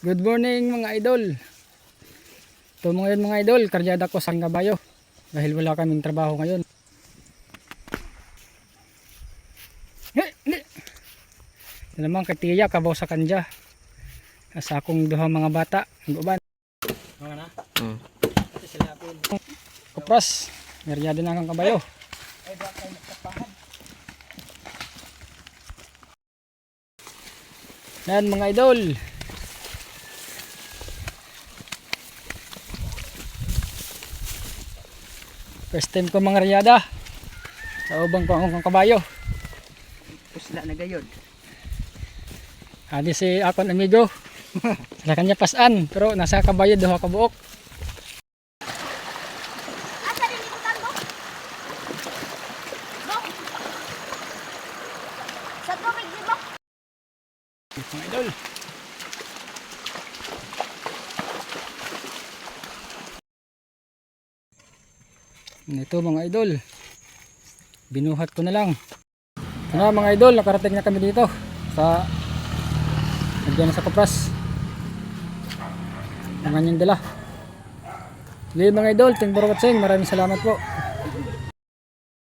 Good morning mga idol. Ito mga idol, karyada ko sa kabayo. Dahil wala kaming trabaho ngayon. Ito naman katiya, kabaw sa kanja. Sa akong duha mga bata. Ang uban. Mga na? Kupras. Karyada na akong kabayo. Yan mga idol. First time ko mga riyada. Kaubang ko akong kabayo. Pusla na gayod. Hadi si akon amigo. Sa kanya pasan. Pero nasa kabayo duha ka buok. Asa din ikutan mo? Mo? Sa tubig di mo? Mga idol. Ito mga idol. Binuhat ko na lang. Ito na mga idol, nakarating na kami dito sa nagyan na sa Kupras. Ang kanyang dala. Sige mga idol, thank you for watching. Maraming salamat po.